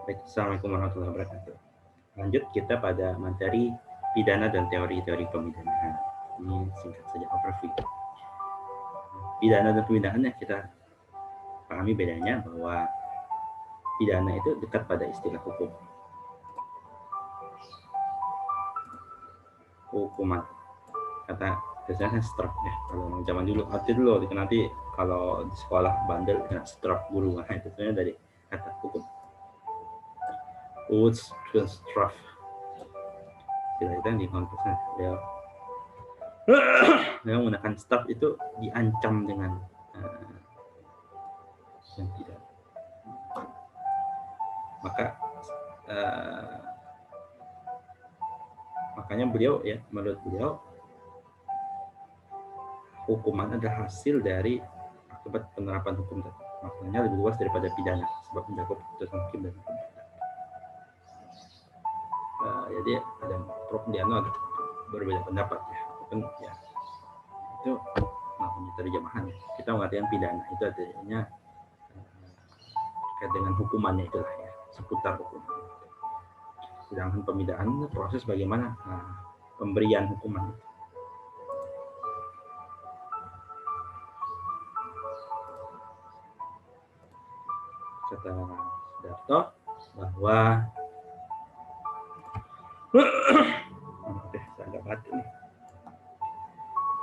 Baik, Assalamualaikum warahmatullahi wabarakatuh. Lanjut kita pada materi pidana dan teori-teori pemidanaan. Ini singkat saja overview. Pidana dan pemidanaan yang kita pahami bedanya bahwa pidana itu dekat pada istilah hukum. Hukuman. Kata biasanya straf ya. Kalau zaman dulu arti dulu nanti kalau di sekolah bandel kena straf guru. Nah, itu sebenarnya dari kata hukum. Straf. Tidak itu yang di konteksnya dia menggunakan staff itu diancam dengan yang tidak. Makanya beliau ya, menurut beliau hukuman adalah hasil dari akibat penerapan hukum tadi. Maknanya lebih luas daripada pidana sebab mencakup putusan hakim dan hukum. Jadi ada Prof Diano ada berbeda pendapat ya. Ya itu namanya terjemahan. Kita mengartikan pidana itu artinya terkait dengan hukumannya itulah ya, seputar hukuman. Sedangkan pemidanaan proses bagaimana pemberian hukuman. Kata Sudarto bahwa saya agak batuk nih.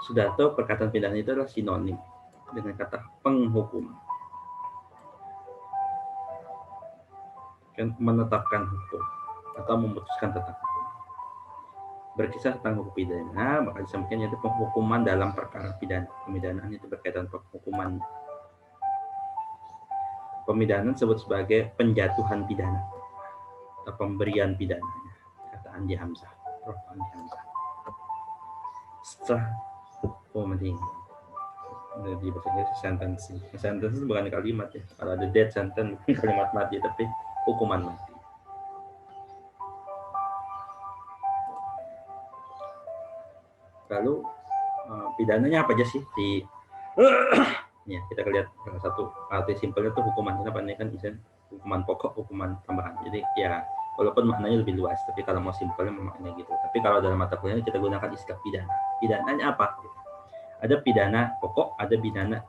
Sudarto perkataan pidana itu adalah sinonim dengan kata penghukum. Menetapkan hukum atau memutuskan tentang hukum. Berkisah tentang hukum pidana, maka disampaikan yaitu penghukuman dalam perkara pidana. Pemidanaan itu berkaitan penghukuman. Pemidanaan disebut sebagai penjatuhan pidana atau pemberian pidana. Kata Andi Hamzah, Prof. Andi Hamzah. Setelah di bahasa Inggris sentencing. Sentencing bukan kalimat ya. Kalau ada death sentence bukan kalimat mati, tapi hukuman mati. Lalu pidananya apa aja sih di ya, kita lihat salah satu arti simpelnya itu hukuman. Kenapa ini kan istilah hukuman pokok, hukuman tambahan. Jadi ya walaupun maknanya lebih luas, tapi kalau mau simpelnya maknanya gitu. Tapi kalau dalam mata kuliah kita gunakan istilah pidana. Pidananya apa? Ada pidana pokok, ada pidana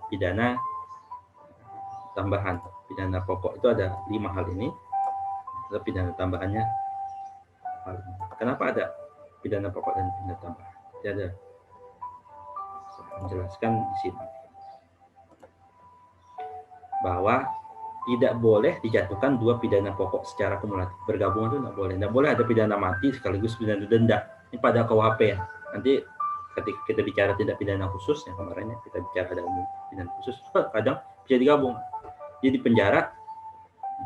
tambahan. Pidana pokok itu ada 5 hal ini. Ada pidana tambahannya. Kenapa ada pidana pokok dan pidana tambahan? Jadi ada menjelaskan di sini bahwa tidak boleh dijatuhkan 2 pidana pokok secara kumulatif. Bergabung itu tidak boleh. Tidak boleh ada pidana mati sekaligus pidana denda. Ini pada KUHP ya. Nanti ketika kita bicara tindak pidana khusus, yang kemarinnya kita bicara ada pidana khusus, kadang bisa digabung. Jadi penjara,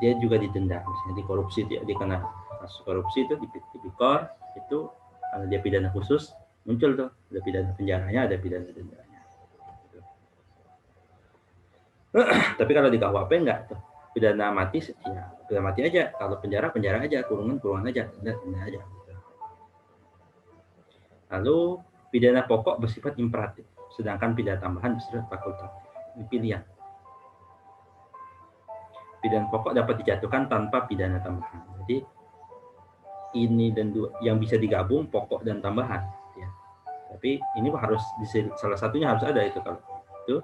dia juga didenda. Misalnya di korupsi, dia kena kasus korupsi itu, di Tipikor, itu karena dia pidana khusus, muncul tuh. Ada pidana penjaranya, ada pidana dendanya. Tapi kalau di KUHP enggak tuh, pidana mati ya pidana mati aja, kalau penjara aja, kurungan aja, denda aja. Lalu pidana pokok bersifat imperatif, sedangkan pidana tambahan bersifat fakultatif. Ini pilihan. Pidana pokok dapat dijatuhkan tanpa pidana tambahan. Jadi ini dan dua yang bisa digabung pokok dan tambahan. Ya. Tapi ini harus salah satunya harus ada itu kalau itu.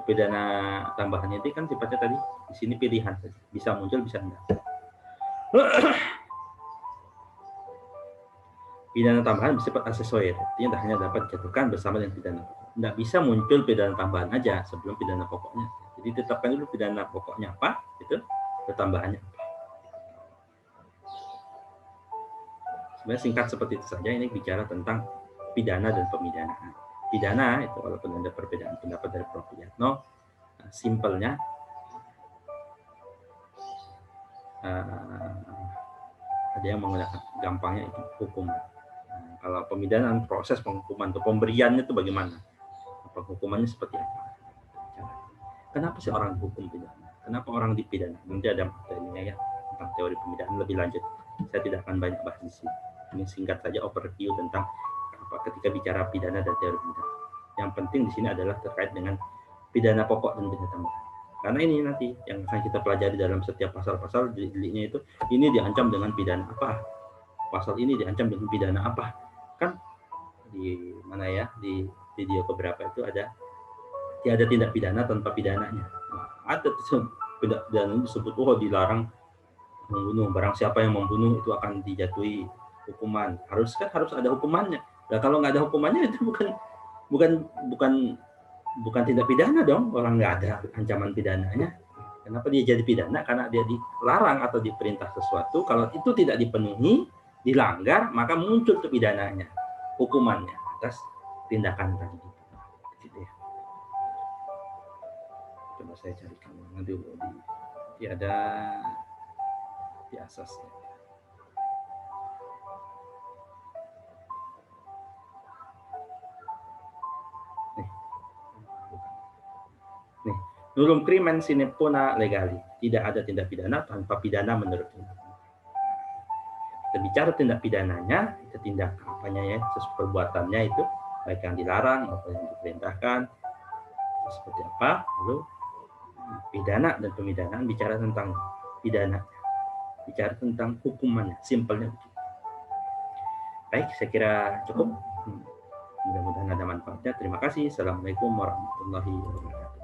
Pidana tambahannya itu kan sifatnya tadi di sini pilihan saja, bisa muncul bisa enggak. Pidana tambahan bersifat aksesoris, artinya hanya dapat dijatuhkan bersama dengan pidana pokok. Tidak bisa muncul pidana tambahan aja sebelum pidana pokoknya. Jadi tetapkan dulu pidana pokoknya apa, itu tambahannya apa. Sebenarnya singkat seperti itu saja. Ini bicara tentang pidana dan pemidanaan. Pidana itu walaupun ada perbedaan pendapat dari Prof. Yatno, simpelnya ada yang menggunakan gampangnya itu hukuman. Kalau pemidanaan proses penghukuman atau pemberiannya itu bagaimana? Hukumannya seperti apa? Kenapa sih orang dihukum pidana? Kenapa orang dipidana? Nanti ada materinya ya tentang teori pemidanaan lebih lanjut. Saya tidak akan banyak bahas di sini. Ini singkat saja overview tentang apa ketika bicara pidana dan teori pidana. Yang penting di sini adalah terkait dengan pidana pokok dan pidana tambahan. Karena ini nanti yang akan kita pelajari dalam setiap pasal-pasal deliknya itu, ini diancam dengan pidana apa, pasal ini diancam dengan pidana apa. Kan di mana ya, di video keberapa itu ada tindak pidana tanpa pidananya. Nah, ada tindak pidana disebut dilarang membunuh, barang siapa yang membunuh itu akan dijatuhi hukuman. Harus ada hukumannya. Nah, kalau nggak ada hukumannya itu bukan tindak pidana dong. Orang nggak ada ancaman pidananya. Kenapa dia jadi pidana? Karena dia dilarang atau diperintah sesuatu. Kalau itu tidak dipenuhi, dilanggar, maka muncul kepidananya, hukumannya atas tindakan tadi. Gitu ya. Coba saya carikan dulu di ada di asasnya. Nih, nullum crimen sine puna legali. Tidak ada tindak pidana tanpa pidana menurut undang. Kita bicara tindak pidananya, itu tindak apanya ya, perbuatannya itu, baik yang dilarang maupun yang diperintahkan, seperti apa. Lalu pidana dan pemidanaan bicara tentang pidana, bicara tentang hukumannya, simpelnya begitu. Baik, saya kira cukup. Mudah-mudahan ada manfaatnya. Terima kasih. Assalamualaikum warahmatullahi wabarakatuh.